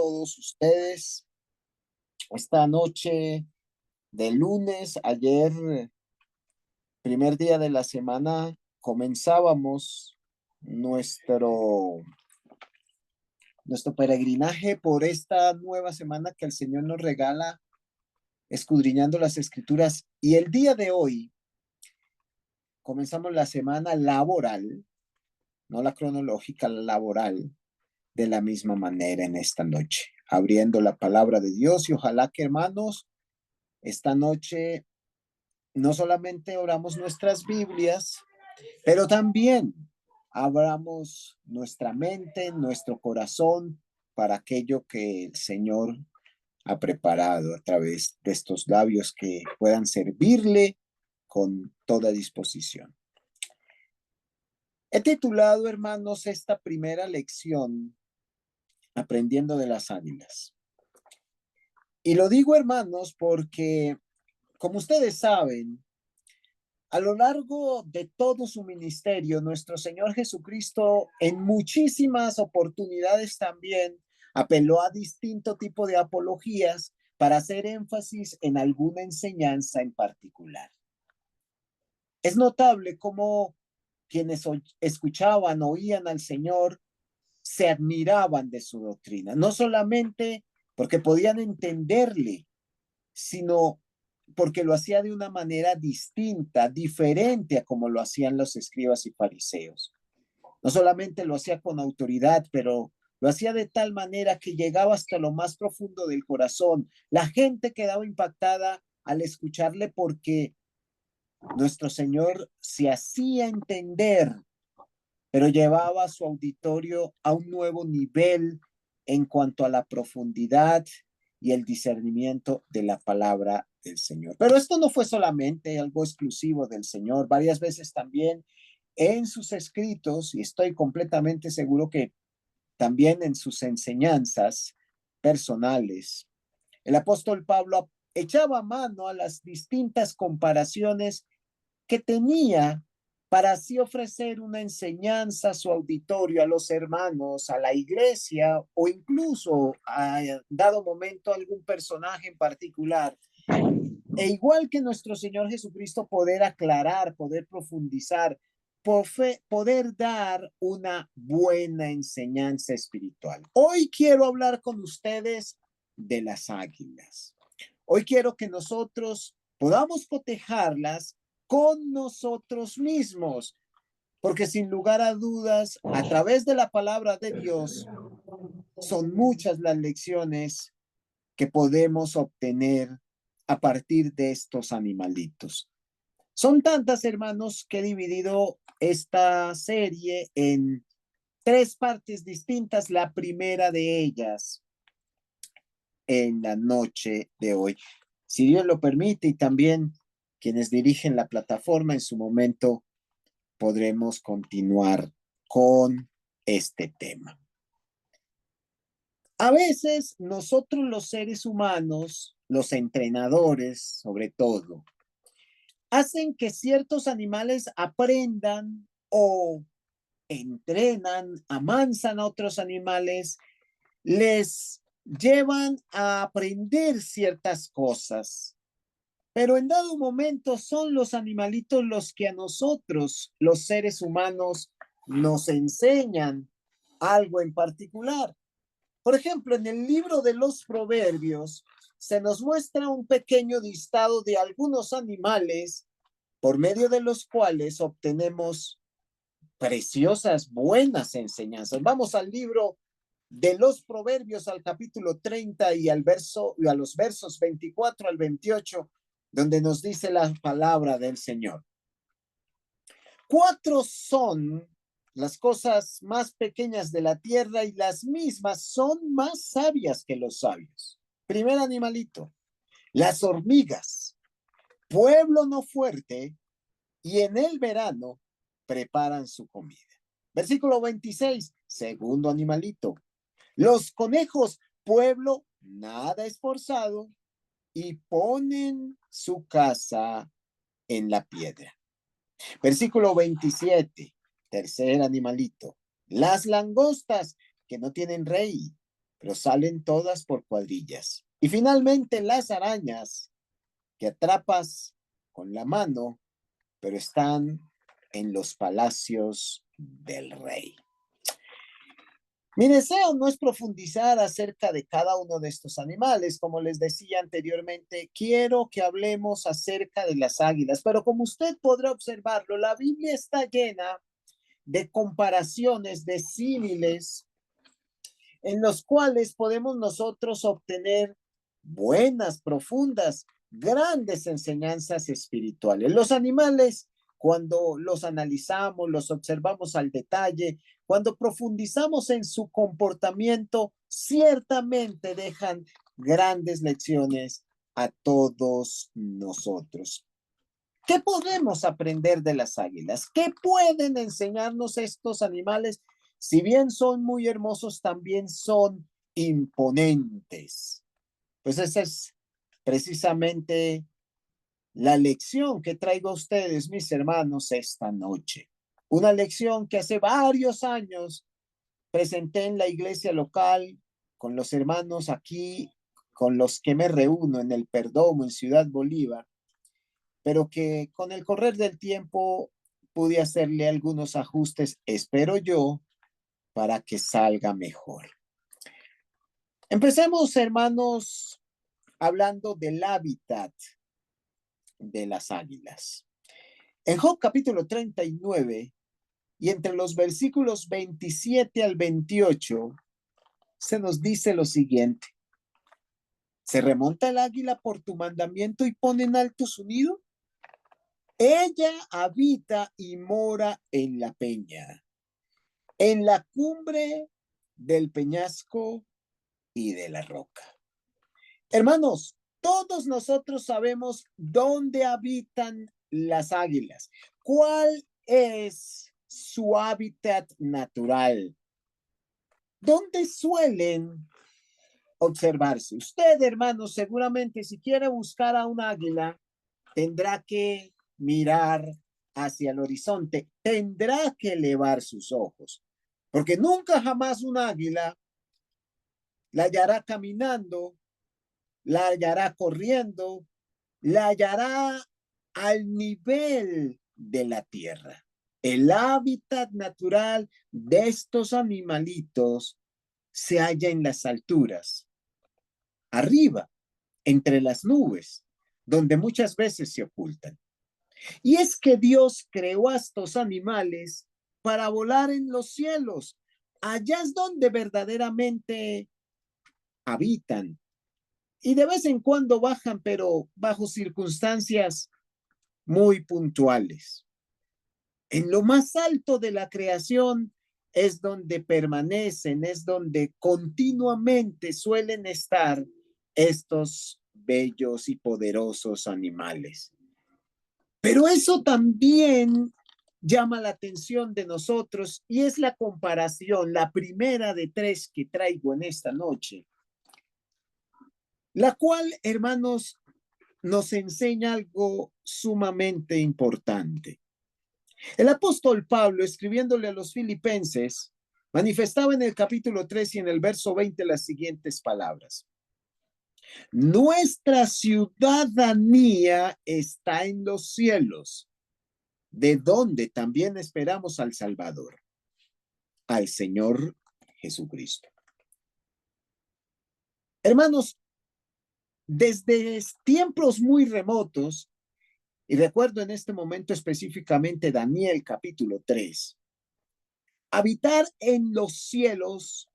todos ustedes. Esta noche de lunes, ayer, primer día de la semana, comenzábamos nuestro, nuestro peregrinaje por esta nueva semana que el Señor nos regala, escudriñando las Escrituras. Y el día de hoy comenzamos la semana laboral, no la cronológica, la laboral, de la misma manera en esta noche, abriendo la palabra de Dios. Y ojalá que, hermanos, esta noche no solamente oramos nuestras Biblias, pero también abramos nuestra mente, nuestro corazón para aquello que el Señor ha preparado a través de estos labios, que puedan servirle con toda disposición. He titulado, hermanos, esta primera lección Aprendiendo de las Águilas. Y lo digo, hermanos, porque, como ustedes saben, a lo largo de todo su ministerio, nuestro Señor Jesucristo en muchísimas oportunidades también apeló a distinto tipo de apologías para hacer énfasis en alguna enseñanza en particular. Es notable cómo quienes escuchaban, oían al Señor, se admiraban de su doctrina, no solamente porque podían entenderle, sino porque lo hacía de una manera distinta, diferente a como lo hacían los escribas y fariseos. No solamente lo hacía con autoridad, pero lo hacía de tal manera que llegaba hasta lo más profundo del corazón. La gente quedaba impactada al escucharle porque nuestro Señor se hacía entender, pero llevaba a su auditorio a un nuevo nivel en cuanto a la profundidad y el discernimiento de la palabra del Señor. Pero esto no fue solamente algo exclusivo del Señor. Varias veces también en sus escritos, y estoy completamente seguro que también en sus enseñanzas personales, el apóstol Pablo echaba mano a las distintas comparaciones que tenía para así ofrecer una enseñanza a su auditorio, a los hermanos, a la iglesia, o incluso a dado momento a algún personaje en particular. E igual que nuestro Señor Jesucristo, poder aclarar, poder profundizar, poder dar una buena enseñanza espiritual. Hoy quiero hablar con ustedes de las águilas. Hoy quiero que nosotros podamos cotejarlas con nosotros mismos, porque sin lugar a dudas, a través de la palabra de Dios, son muchas las lecciones que podemos obtener a partir de estos animalitos. Son tantas, hermanos, que he dividido esta serie en tres partes distintas. La primera de ellas en la noche de hoy, si Dios lo permite, y también quienes dirigen la plataforma en su momento, podremos continuar con este tema. A veces nosotros los seres humanos, los entrenadores sobre todo, hacen que ciertos animales aprendan o entrenan, amansan a otros animales, les llevan a aprender ciertas cosas. Pero en dado momento son los animalitos los que a nosotros, los seres humanos, nos enseñan algo en particular. Por ejemplo, en el libro de los Proverbios se nos muestra un pequeño listado de algunos animales por medio de los cuales obtenemos preciosas, buenas enseñanzas. Vamos al libro de los Proverbios, al capítulo 30 y a los versos 24 al 28, donde nos dice la palabra del Señor. Cuatro son las cosas más pequeñas de la tierra, y las mismas son más sabias que los sabios. Primer animalito, las hormigas, pueblo no fuerte, y en el verano preparan su comida. Versículo 26, segundo animalito, los conejos, pueblo nada esforzado, y ponen su casa en la piedra. Versículo 27, tercer animalito, las langostas, que no tienen rey, pero salen todas por cuadrillas. Y finalmente las arañas que atrapas con la mano, pero están en los palacios del rey. Mi deseo no es profundizar acerca de cada uno de estos animales. Como les decía anteriormente, quiero que hablemos acerca de las águilas, pero como usted podrá observarlo, la Biblia está llena de comparaciones, de símiles, en los cuales podemos nosotros obtener buenas, profundas, grandes enseñanzas espirituales. Los animales, cuando los analizamos, los observamos al detalle, cuando profundizamos en su comportamiento, ciertamente dejan grandes lecciones a todos nosotros. ¿Qué podemos aprender de las águilas? ¿Qué pueden enseñarnos estos animales? Si bien son muy hermosos, también son imponentes. Pues esa es precisamente la lección que traigo a ustedes, mis hermanos, esta noche. Una lección que hace varios años presenté en la iglesia local con los hermanos aquí, con los que me reúno en el Perdomo, en Ciudad Bolívar, pero que con el correr del tiempo pude hacerle algunos ajustes, espero yo, para que salga mejor. Empecemos, hermanos, hablando del hábitat de las águilas. En Job capítulo 39 y entre los versículos 27 al 28 se nos dice lo siguiente: ¿se remonta el águila por tu mandamiento y pone en alto su nido? Ella habita y mora en la peña, en la cumbre del peñasco y de la roca. Hermanos, todos nosotros sabemos dónde habitan las águilas. ¿Cuál es su hábitat natural? ¿Dónde suelen observarse? Usted, hermano, seguramente si quiere buscar a un águila, tendrá que mirar hacia el horizonte, tendrá que elevar sus ojos, porque nunca jamás un águila la hallará caminando, la hallará corriendo, la hallará al nivel de la tierra. El hábitat natural de estos animalitos se halla en las alturas, arriba, entre las nubes, donde muchas veces se ocultan. Y es que Dios creó a estos animales para volar en los cielos. Allá es donde verdaderamente habitan. Y de vez en cuando bajan, pero bajo circunstancias muy puntuales. En lo más alto de la creación es donde permanecen, es donde continuamente suelen estar estos bellos y poderosos animales. Pero eso también llama la atención de nosotros y es la comparación, la primera de tres que traigo en esta noche, la cual, hermanos, nos enseña algo sumamente importante. El apóstol Pablo, escribiéndole a los filipenses, manifestaba en el capítulo 3 y en el verso 20 las siguientes palabras: nuestra ciudadanía está en los cielos, de donde también esperamos al Salvador, al Señor Jesucristo. Hermanos, desde tiempos muy remotos, y recuerdo en este momento específicamente Daniel capítulo 3, habitar en los cielos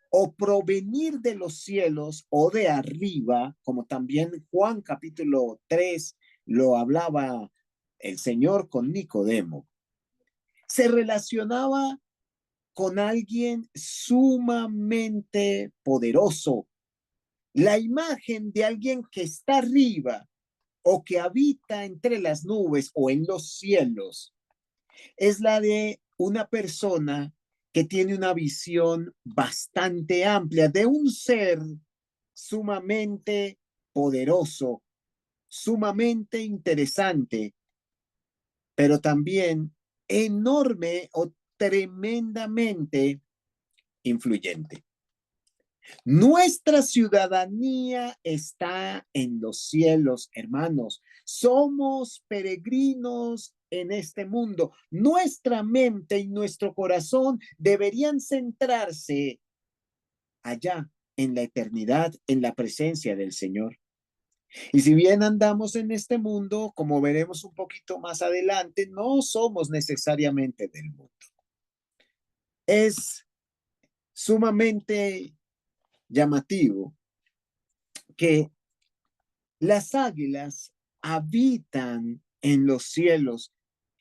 o provenir de los cielos o de arriba, como también Juan capítulo 3 lo hablaba el Señor con Nicodemo, se relacionaba con alguien sumamente poderoso, la imagen de alguien que está arriba o que habita entre las nubes o en los cielos es la de una persona que tiene una visión bastante amplia de un ser sumamente poderoso, sumamente interesante, pero también enorme o tremendamente influyente. Nuestra ciudadanía está en los cielos, hermanos. Somos peregrinos en este mundo. Nuestra mente y nuestro corazón deberían centrarse allá, en la eternidad, en la presencia del Señor. Y si bien andamos en este mundo, como veremos un poquito más adelante, no somos necesariamente del mundo. Es sumamente llamativo que las águilas habitan en los cielos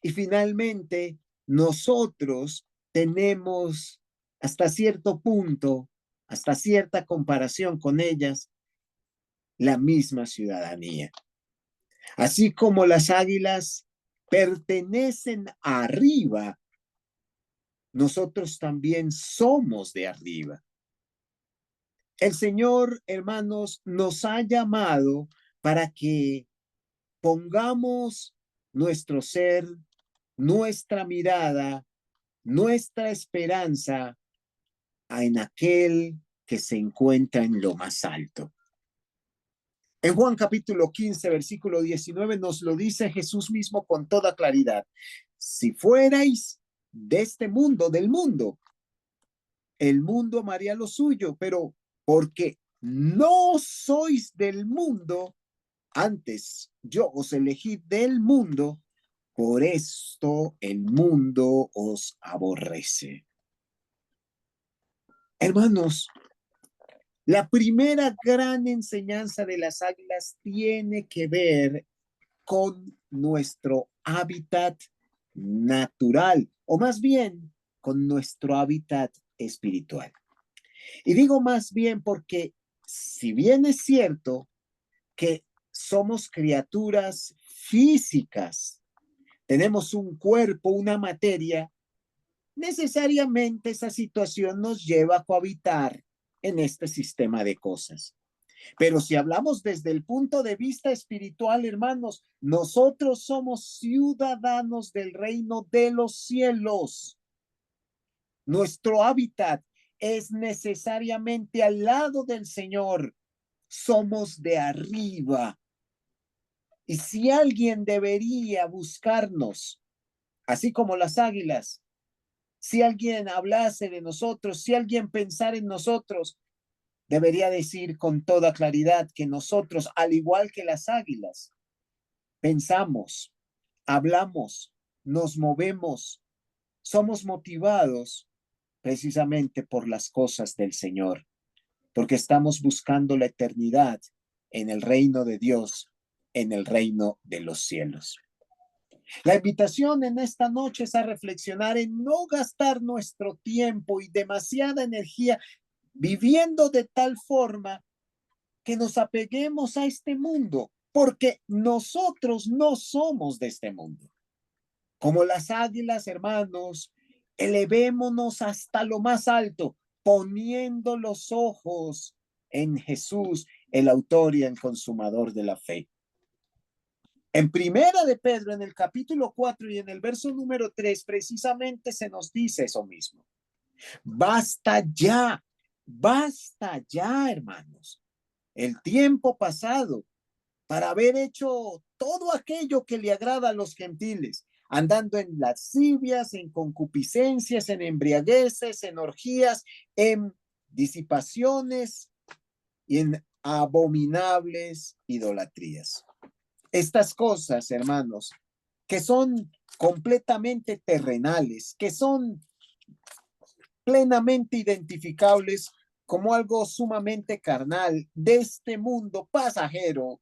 y finalmente nosotros tenemos hasta cierto punto, hasta cierta comparación con ellas, la misma ciudadanía. Así como las águilas pertenecen arriba, nosotros también somos de arriba. El Señor, hermanos, nos ha llamado para que pongamos nuestro ser, nuestra mirada, nuestra esperanza en aquel que se encuentra en lo más alto. En Juan capítulo 15, versículo 19 nos lo dice Jesús mismo con toda claridad. Si fuerais de este mundo, del mundo, el mundo amaría lo suyo, pero porque no sois del mundo, antes yo os elegí del mundo, por esto el mundo os aborrece. Hermanos, la primera gran enseñanza de las águilas tiene que ver con nuestro hábitat natural, o más bien con nuestro hábitat espiritual. Y digo más bien porque si bien es cierto que somos criaturas físicas, tenemos un cuerpo, una materia, necesariamente esa situación nos lleva a cohabitar en este sistema de cosas. Pero si hablamos desde el punto de vista espiritual, hermanos, nosotros somos ciudadanos del reino de los cielos. Nuestro hábitat es necesariamente al lado del Señor. Somos de arriba. Y si alguien debería buscarnos, así como las águilas, si alguien hablase de nosotros, si alguien pensara en nosotros, debería decir con toda claridad que nosotros, al igual que las águilas, pensamos, hablamos, nos movemos, somos motivados precisamente por las cosas del Señor, porque estamos buscando la eternidad en el reino de Dios, en el reino de los cielos. La invitación en esta noche es a reflexionar en no gastar nuestro tiempo y demasiada energía viviendo de tal forma que nos apeguemos a este mundo, porque nosotros no somos de este mundo. Como las águilas, hermanos, elevémonos hasta lo más alto, poniendo los ojos en Jesús, el autor y el consumador de la fe. En primera de Pedro, en el capítulo 4 y en el verso número 3, precisamente se nos dice eso mismo. Basta ya, hermanos. El tiempo pasado para haber hecho todo aquello que le agrada a los gentiles, andando en lascivias, en concupiscencias, en embriagueces, en orgías, en disipaciones y en abominables idolatrías. Estas cosas, hermanos, que son completamente terrenales, que son plenamente identificables como algo sumamente carnal de este mundo pasajero,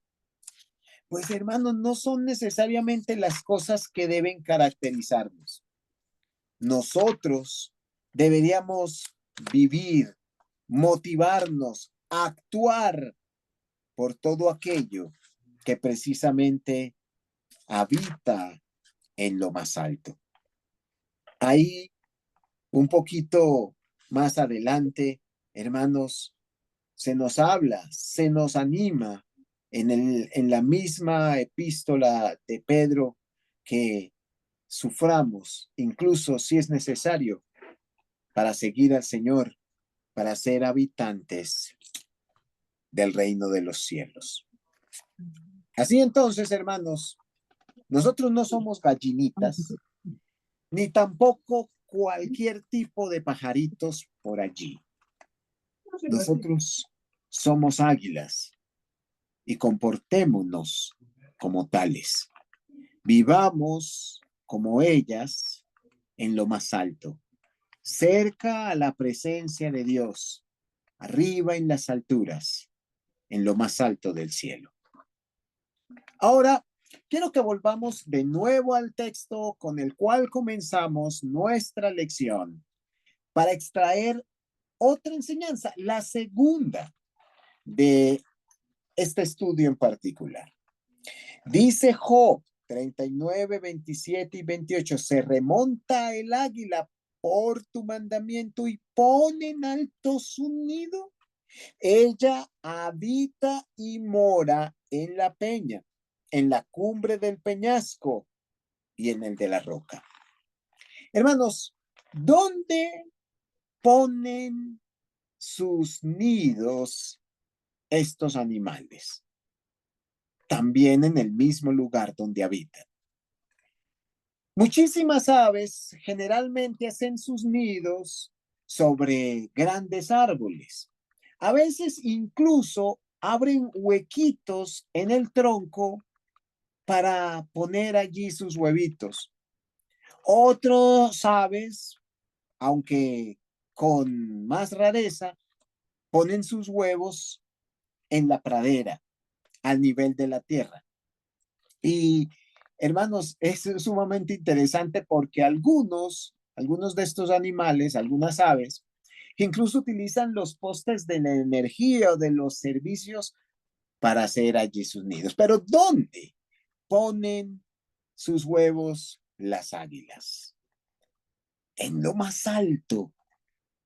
pues hermanos, no son necesariamente las cosas que deben caracterizarnos. Nosotros deberíamos vivir, motivarnos, actuar por todo aquello que precisamente habita en lo más alto. Ahí, un poquito más adelante, hermanos, se nos habla, se nos anima en la misma epístola de Pedro que suframos, incluso si es necesario, para seguir al Señor, para ser habitantes del reino de los cielos. Así entonces, hermanos, nosotros no somos gallinitas, ni tampoco cualquier tipo de pajaritos por allí. Nosotros somos águilas y comportémonos como tales. Vivamos como ellas en lo más alto, cerca a la presencia de Dios, arriba en las alturas, en lo más alto del cielo. Ahora, quiero que volvamos de nuevo al texto con el cual comenzamos nuestra lección para extraer otra enseñanza, la segunda de este estudio en particular. Dice Job 39, 27 y 28, se remonta el águila por tu mandamiento y pone en alto su nido. Ella habita y mora en la peña, en la cumbre del peñasco y en el de la roca. Hermanos, ¿dónde ponen sus nidos estos animales? También en el mismo lugar donde habitan. Muchísimas aves generalmente hacen sus nidos sobre grandes árboles. A veces incluso abren huequitos en el tronco para poner allí sus huevitos. Otros aves, aunque con más rareza, ponen sus huevos en la pradera, al nivel de la tierra. Y hermanos, es sumamente interesante porque algunos de estos animales, algunas aves, incluso utilizan los postes de la energía o de los servicios para hacer allí sus nidos. Pero ¿dónde ponen sus huevos las águilas? En lo más alto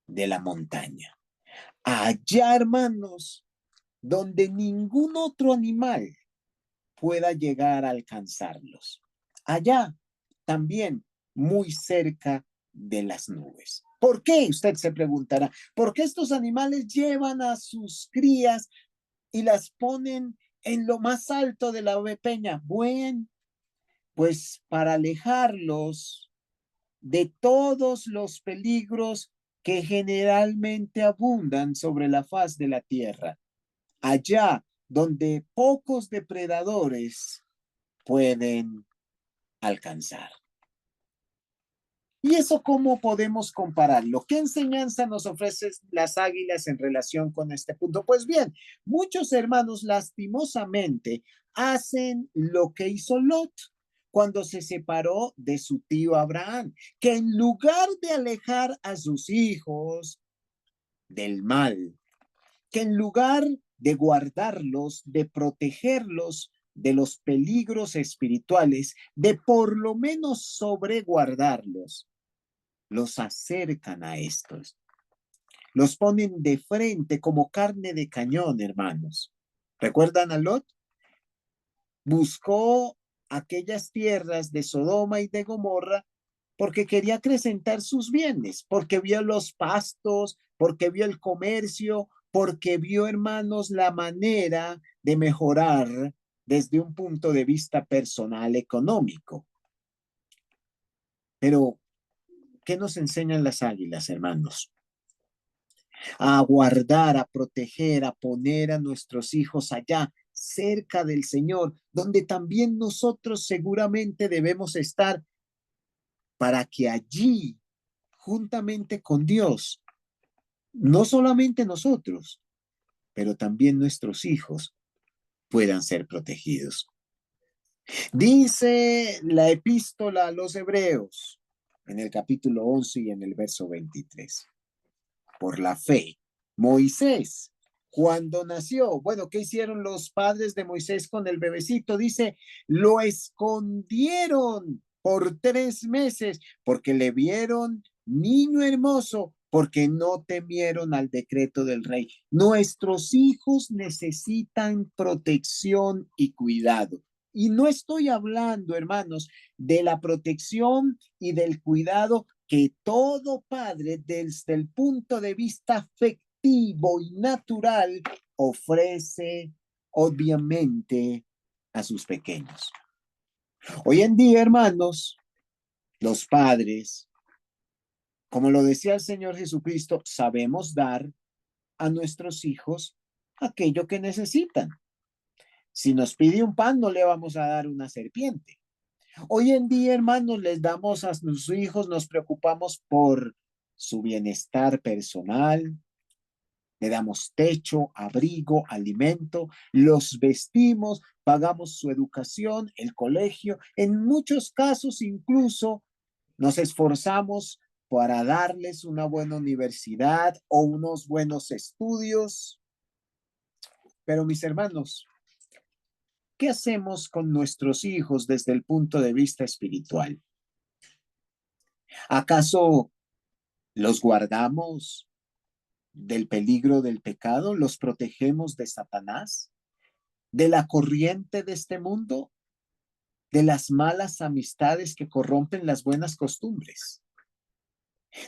de la montaña. Allá, hermanos, donde ningún otro animal pueda llegar a alcanzarlos. Allá, también muy cerca de las nubes. ¿Por qué? Usted se preguntará. ¿Por qué estos animales llevan a sus crías y las ponen en lo más alto de la peña? Bueno, pues para alejarlos de todos los peligros que generalmente abundan sobre la faz de la tierra. Allá donde pocos depredadores pueden alcanzar. ¿Y eso cómo podemos compararlo? ¿Qué enseñanza nos ofrecen las águilas en relación con este punto? Pues bien, muchos hermanos lastimosamente hacen lo que hizo Lot cuando se separó de su tío Abraham, que en lugar de alejar a sus hijos del mal, que en lugar de guardarlos, de protegerlos de los peligros espirituales, de por lo menos sobreguardarlos, los acercan a estos, los ponen de frente como carne de cañón, hermanos. ¿Recuerdan a Lot? Buscó aquellas tierras de Sodoma y de Gomorra porque quería acrecentar sus bienes, porque vio los pastos, porque vio el comercio, porque vio, hermanos, la manera de mejorar desde un punto de vista personal económico. Pero, ¿qué nos enseñan las águilas, hermanos? A guardar, a proteger, a poner a nuestros hijos allá, cerca del Señor, donde también nosotros seguramente debemos estar para que allí, juntamente con Dios, no solamente nosotros, pero también nuestros hijos puedan ser protegidos. Dice la epístola a los Hebreos en el capítulo 11 y en el verso 23. Por la fe, Moisés, cuando nació, bueno, ¿qué hicieron los padres de Moisés con el bebecito? Dice, lo escondieron por 3 meses porque le vieron niño hermoso, porque no temieron al decreto del rey. Nuestros hijos necesitan protección y cuidado. Y no estoy hablando, hermanos, de la protección y del cuidado que todo padre desde el punto de vista instintivo y natural ofrece obviamente a sus pequeños. Hoy en día, hermanos, los padres, como lo decía el Señor Jesucristo, sabemos dar a nuestros hijos aquello que necesitan. Si nos pide un pan, no le vamos a dar una serpiente. Hoy en día, hermanos, les damos a nuestros hijos, nos preocupamos por su bienestar personal, le damos techo, abrigo, alimento, los vestimos, pagamos su educación, el colegio. En muchos casos incluso nos esforzamos para darles una buena universidad o unos buenos estudios. Pero mis hermanos, ¿qué hacemos con nuestros hijos desde el punto de vista espiritual? ¿Acaso los guardamos del peligro del pecado? ¿Los protegemos de Satanás? ¿De la corriente de este mundo? ¿De las malas amistades que corrompen las buenas costumbres?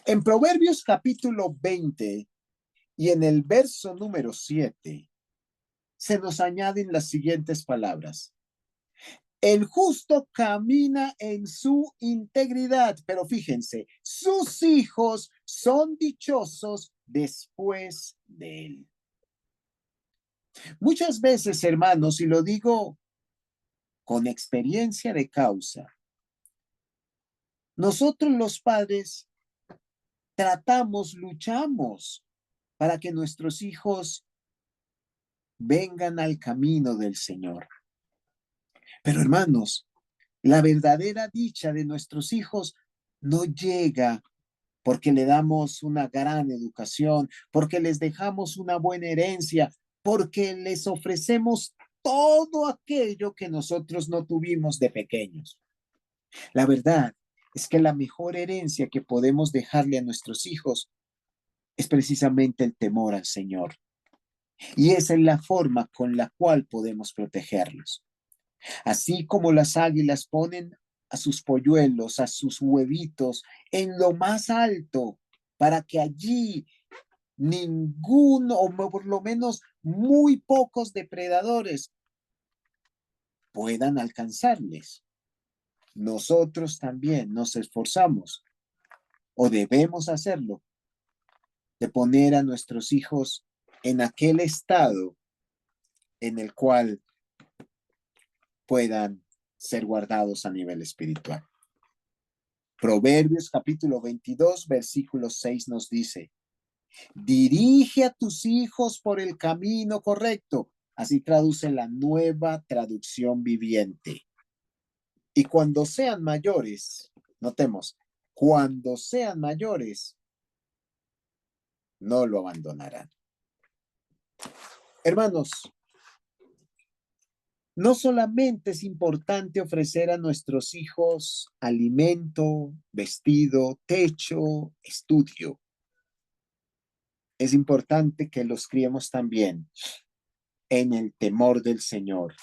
En Proverbios capítulo 20 y en el verso número 7 se nos añaden las siguientes palabras. El justo camina en su integridad, pero fíjense, sus hijos son dichosos después de él. Muchas veces, hermanos, y lo digo con experiencia de causa, nosotros los padres tratamos, luchamos para que nuestros hijos vengan al camino del Señor. Pero hermanos, la verdadera dicha de nuestros hijos no llega porque le damos una gran educación, porque les dejamos una buena herencia, porque les ofrecemos todo aquello que nosotros no tuvimos de pequeños. La verdad es que la mejor herencia que podemos dejarle a nuestros hijos es precisamente el temor al Señor. Y esa es la forma con la cual podemos protegerlos. Así como las águilas ponen a sus polluelos, a sus huevitos en lo más alto, para que allí ninguno, o por lo menos muy pocos depredadores puedan alcanzarles. Nosotros también nos esforzamos, o debemos hacerlo, de poner a nuestros hijos en aquel estado en el cual puedan ser guardados a nivel espiritual. Proverbios capítulo 22, versículo 6 nos dice, dirige a tus hijos por el camino correcto. Así traduce la Nueva Traducción Viviente. Y cuando sean mayores, notemos, cuando sean mayores, no lo abandonarán. Hermanos, no solamente es importante ofrecer a nuestros hijos alimento, vestido, techo, estudio. Es importante que los criemos también en el temor del Señor,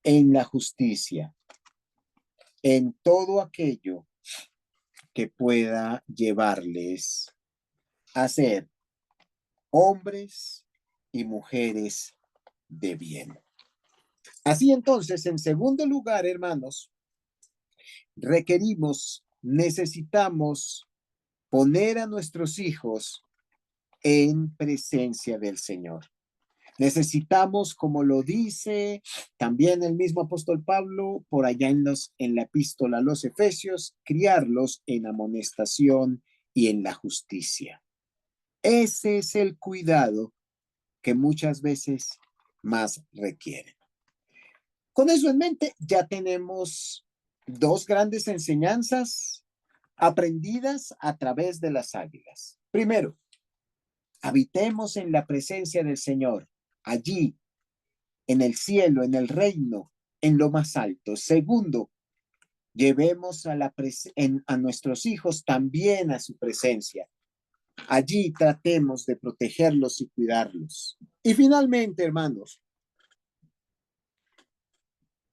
en la justicia, en todo aquello que pueda llevarles a ser hombres y mujeres de bien. Así entonces, en segundo lugar, hermanos, necesitamos poner a nuestros hijos en presencia del Señor. Necesitamos, como lo dice también el mismo apóstol Pablo, por allá en la epístola a los Efesios, criarlos en amonestación y en la justicia. Ese es el cuidado que muchas veces más requieren. Con eso en mente, ya tenemos dos grandes enseñanzas aprendidas a través de las águilas. Primero, habitemos en la presencia del Señor, allí, en el cielo, en el reino, en lo más alto. Segundo, llevemos a nuestros hijos también a su presencia. Allí tratemos de protegerlos y cuidarlos. Y finalmente, hermanos,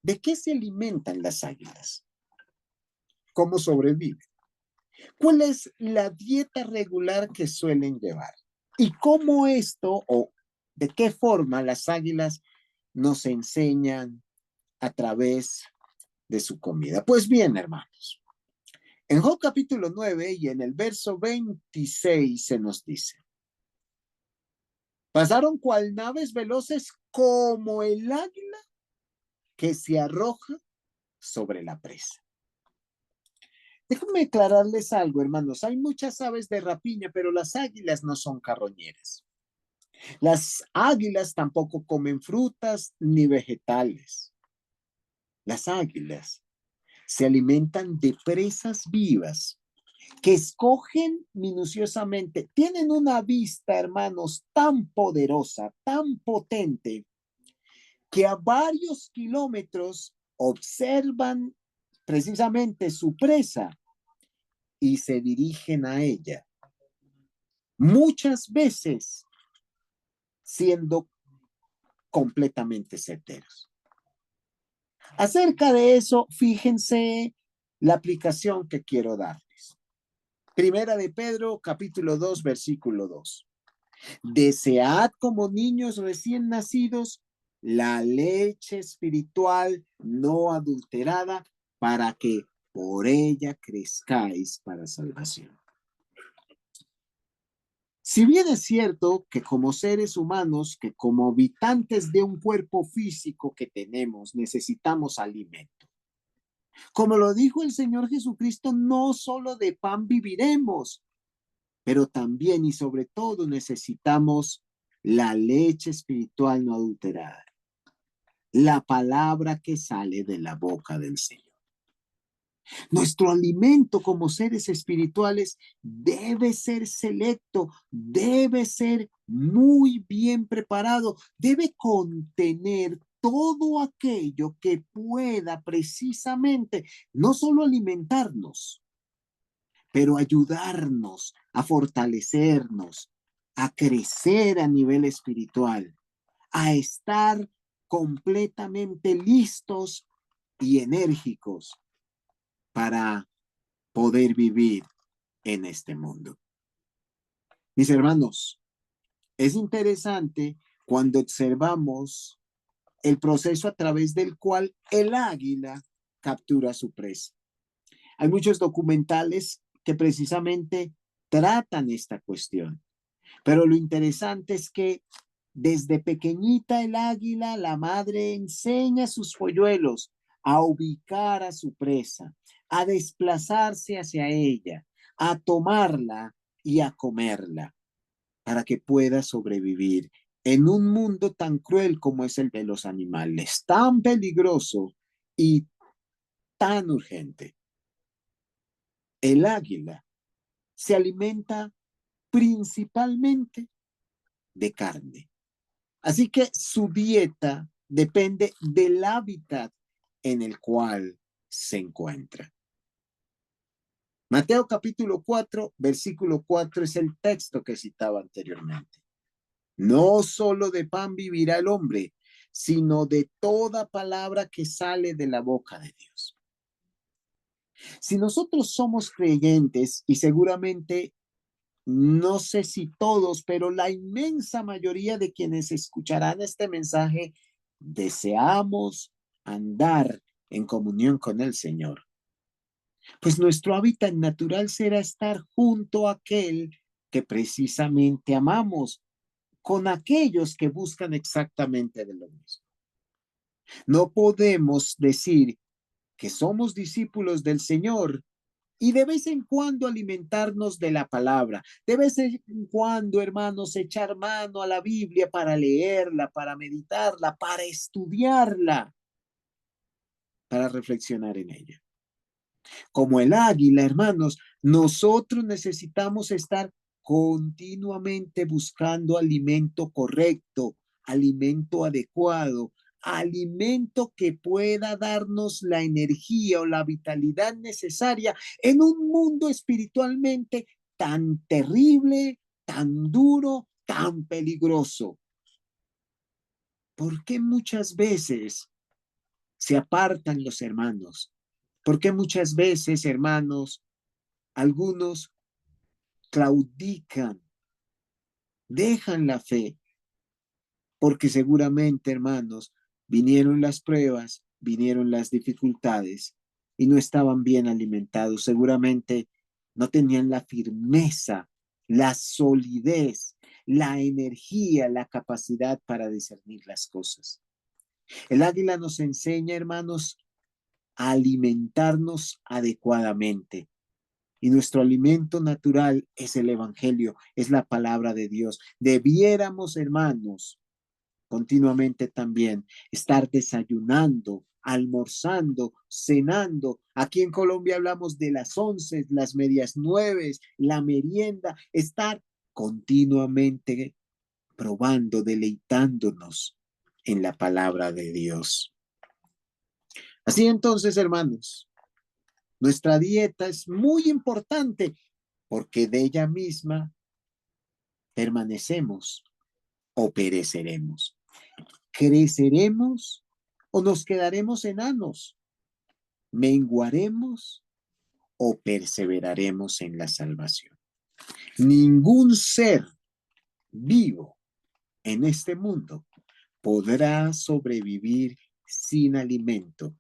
¿de qué se alimentan las águilas? ¿Cómo sobreviven? ¿Cuál es la dieta regular que suelen llevar? y cómo esto o de qué forma las águilas nos enseñan a través de su comida. Pues bien, hermanos, en Job capítulo 9 y en el verso 26 se nos dice, pasaron cual naves veloces como el águila que se arroja sobre la presa. Déjenme aclararles algo, hermanos. Hay muchas aves de rapiña, pero las águilas no son carroñeras. Las águilas tampoco comen frutas ni vegetales. Las águilas se alimentan de presas vivas que escogen minuciosamente. Tienen una vista, hermanos, tan poderosa, tan potente, que a varios kilómetros observan precisamente su presa y se dirigen a ella. Muchas veces siendo completamente certeros. Acerca de eso, fíjense la aplicación que quiero darles. Primera de Pedro, capítulo 2, versículo 2. Desead como niños recién nacidos la leche espiritual no adulterada para que por ella crezcáis para salvación. Si bien es cierto que como seres humanos, que como habitantes de un cuerpo físico que tenemos, necesitamos alimento. Como lo dijo el Señor Jesucristo, no solo de pan viviremos, pero también y sobre todo necesitamos la leche espiritual no adulterada, la palabra que sale de la boca del Señor. Nuestro alimento como seres espirituales debe ser selecto, debe ser muy bien preparado, debe contener todo aquello que pueda precisamente no solo alimentarnos, pero ayudarnos a fortalecernos, a crecer a nivel espiritual, a estar completamente listos y enérgicos para poder vivir en este mundo. Mis hermanos, es interesante cuando observamos el proceso a través del cual el águila captura su presa. Hay muchos documentales que precisamente tratan esta cuestión, pero lo interesante es que desde pequeñita el águila, la madre enseña a sus polluelos a ubicar a su presa, a desplazarse hacia ella, a tomarla y a comerla para que pueda sobrevivir en un mundo tan cruel como es el de los animales, tan peligroso y tan urgente. El águila se alimenta principalmente de carne. Así que su dieta depende del hábitat en el cual se encuentra. Mateo capítulo 4, versículo 4 es el texto que citaba anteriormente. No solo de pan vivirá el hombre, sino de toda palabra que sale de la boca de Dios. Si nosotros somos creyentes, y seguramente no sé si todos, pero la inmensa mayoría de quienes escucharán este mensaje, deseamos andar en comunión con el Señor. Pues nuestro hábitat natural será estar junto a aquel que precisamente amamos, con aquellos que buscan exactamente de lo mismo. No podemos decir que somos discípulos del Señor y de vez en cuando alimentarnos de la palabra, de vez en cuando, hermanos, echar mano a la Biblia para leerla, para meditarla, para estudiarla, para reflexionar en ella. Como el águila, hermanos, nosotros necesitamos estar continuamente buscando alimento correcto, alimento adecuado, alimento que pueda darnos la energía o la vitalidad necesaria en un mundo espiritualmente tan terrible, tan duro, tan peligroso. ¿Por qué muchas veces se apartan los hermanos? ¿Por qué muchas veces, hermanos, algunos claudican dejan la fe, porque seguramente, hermanos, vinieron las pruebas, vinieron las dificultades y no estaban bien alimentados. Seguramente no tenían la firmeza, la solidez, la energía, la capacidad para discernir las cosas. El águila nos enseña, hermanos, a alimentarnos adecuadamente. Y nuestro alimento natural es el Evangelio, es la palabra de Dios. Debiéramos, hermanos, continuamente también estar desayunando, almorzando, cenando. Aquí en Colombia hablamos de las 11, las medias 9, la merienda, estar continuamente probando, deleitándonos en la palabra de Dios. Así entonces, hermanos, nuestra dieta es muy importante porque de ella misma permanecemos o pereceremos. ¿Creceremos o nos quedaremos enanos? ¿Menguaremos o perseveraremos en la salvación? Ningún ser vivo en este mundo podrá sobrevivir sin alimento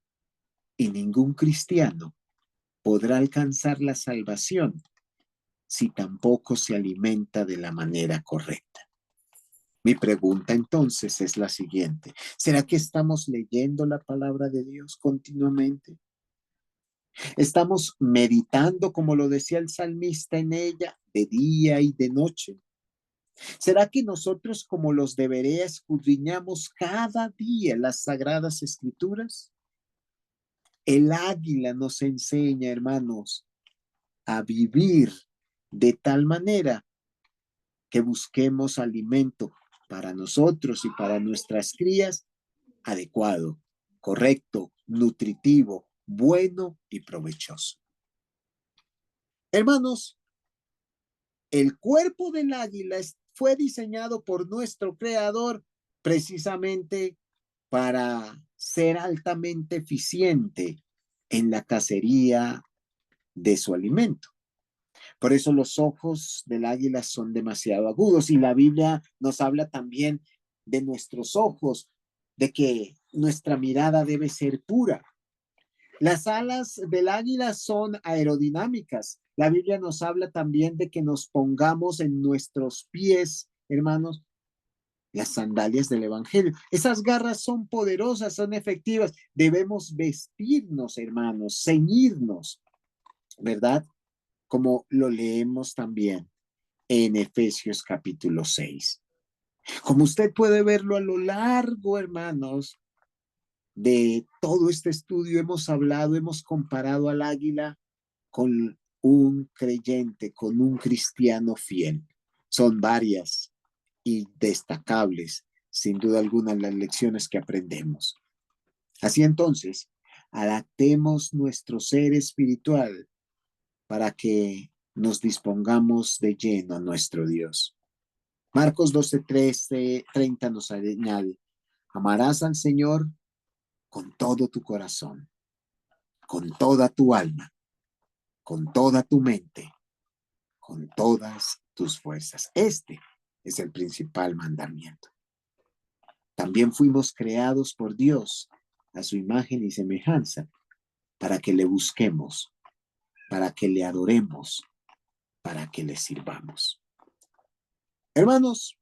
y ningún cristiano podrá alcanzar la salvación si tampoco se alimenta de la manera correcta. Mi pregunta entonces es la siguiente. ¿Será que estamos leyendo la palabra de Dios continuamente? ¿Estamos meditando, como lo decía el salmista, en ella de día y de noche? ¿Será que nosotros, como los de Berea, escudriñamos cada día las sagradas escrituras? El águila nos enseña, hermanos, a vivir de tal manera que busquemos alimento para nosotros y para nuestras crías adecuado, correcto, nutritivo, bueno y provechoso. Hermanos, el cuerpo del águila fue diseñado por nuestro creador precisamente para ser altamente eficiente en la cacería de su alimento. Por eso los ojos del águila son demasiado agudos y la Biblia nos habla también de nuestros ojos, de que nuestra mirada debe ser pura. Las alas del águila son aerodinámicas. La Biblia nos habla también de que nos pongamos en nuestros pies, hermanos, las sandalias del Evangelio. Esas garras son poderosas, son efectivas. Debemos vestirnos, hermanos, ceñirnos, ¿verdad? Como lo leemos también en Efesios capítulo 6. Como usted puede verlo a lo largo, hermanos, de todo este estudio, hemos hablado, hemos comparado al águila con un creyente, con un cristiano fiel. Son varias y destacables, sin duda alguna, las lecciones que aprendemos. Así entonces, adaptemos nuestro ser espiritual para que nos dispongamos de lleno a nuestro Dios. Marcos 12, 30 nos añade, amarás al Señor con todo tu corazón, con toda tu alma, con toda tu mente, con todas tus fuerzas. Este es el principal mandamiento. También fuimos creados por Dios a su imagen y semejanza para que le busquemos, para que le adoremos, para que le sirvamos. Hermanos,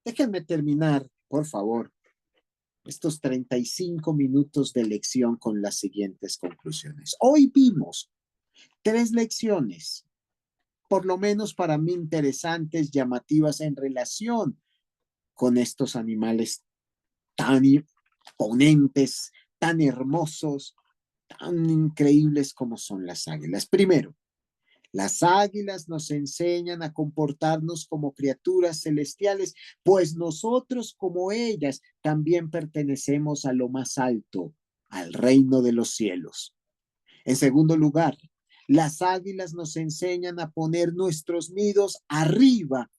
déjenme terminar, por favor, estos 35 minutos de lección con las siguientes conclusiones. Hoy vimos 3 lecciones, por lo menos para mí interesantes, llamativas en relación con estos animales tan imponentes, tan hermosos, tan increíbles como son las águilas. Primero, las águilas nos enseñan a comportarnos como criaturas celestiales, pues nosotros como ellas también pertenecemos a lo más alto, al reino de los cielos. En segundo lugar, las águilas nos enseñan a poner nuestros nidos arriba,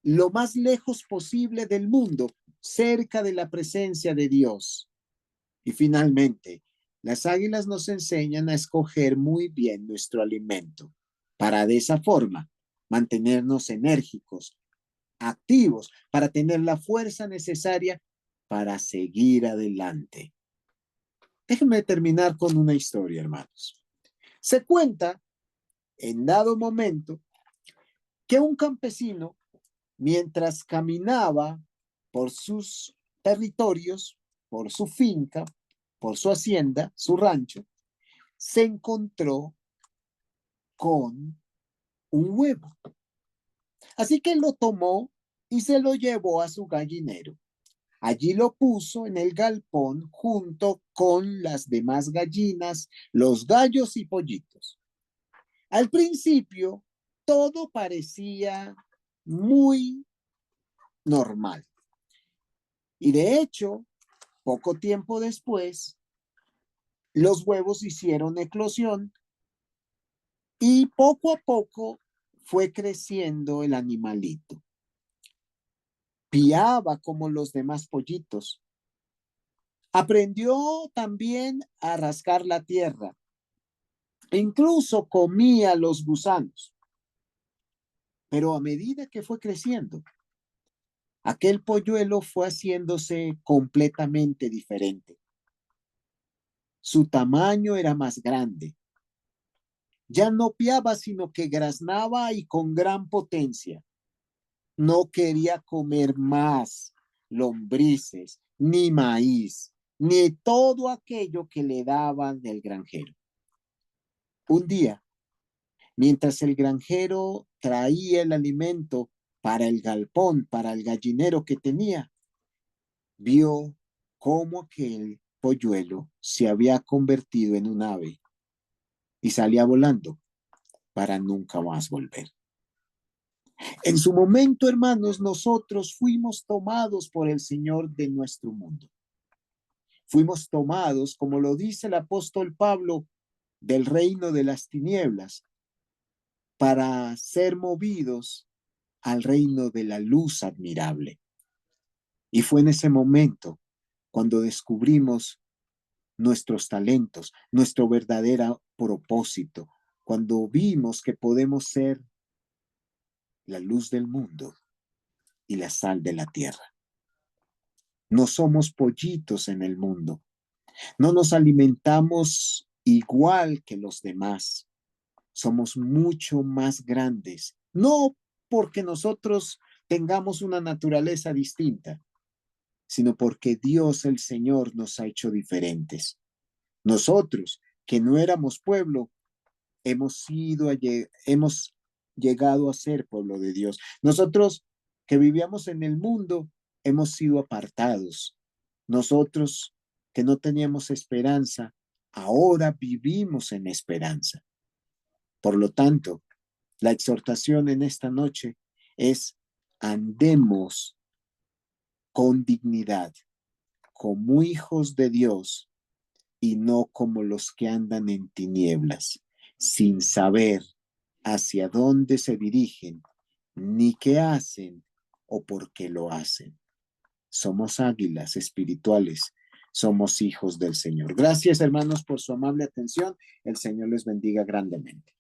lo más lejos posible del mundo, cerca de la presencia de Dios. Y finalmente, las águilas nos enseñan a escoger muy bien nuestro alimento para de esa forma mantenernos enérgicos, activos, para tener la fuerza necesaria para seguir adelante. Déjenme terminar con una historia, hermanos. Se cuenta, en dado momento, que un campesino, mientras caminaba por sus territorios, por su finca, por su hacienda, su rancho, se encontró con un huevo. Así que lo tomó y se lo llevó a su gallinero. Allí lo puso en el galpón junto con las demás gallinas, los gallos y pollitos. Al principio, todo parecía muy normal. Y de hecho, poco tiempo después, los huevos hicieron eclosión y poco a poco fue creciendo el animalito. Piaba como los demás pollitos. Aprendió también a rascar la tierra. E incluso comía los gusanos. Pero a medida que fue creciendo, aquel polluelo fue haciéndose completamente diferente. Su tamaño era más grande. Ya no piaba, sino que graznaba y con gran potencia. No quería comer más lombrices, ni maíz, ni todo aquello que le daban del granjero. Un día, mientras el granjero traía el alimento para el galpón, para el gallinero que tenía, vio cómo aquel polluelo se había convertido en un ave y salía volando para nunca más volver. En su momento, hermanos, nosotros fuimos tomados por el Señor de nuestro mundo. Fuimos tomados, como lo dice el apóstol Pablo, del reino de las tinieblas para ser movidos al reino de la luz admirable. Y fue en ese momento cuando descubrimos nuestros talentos, nuestro verdadero propósito, cuando vimos que podemos ser la luz del mundo y la sal de la tierra. No somos pollitos en el mundo, no nos alimentamos igual que los demás, somos mucho más grandes, no porque nosotros tengamos una naturaleza distinta, sino porque Dios el Señor nos ha hecho diferentes. Nosotros, que no éramos pueblo, hemos llegado a ser pueblo de Dios. Nosotros que vivíamos en el mundo, hemos sido apartados. Nosotros que no teníamos esperanza, ahora vivimos en esperanza. Por lo tanto, la exhortación en esta noche es: andemos con dignidad, como hijos de Dios y no como los que andan en tinieblas, sin saber hacia dónde se dirigen, ni qué hacen o por qué lo hacen. Somos águilas espirituales, somos hijos del Señor. Gracias, hermanos, por su amable atención. El Señor les bendiga grandemente.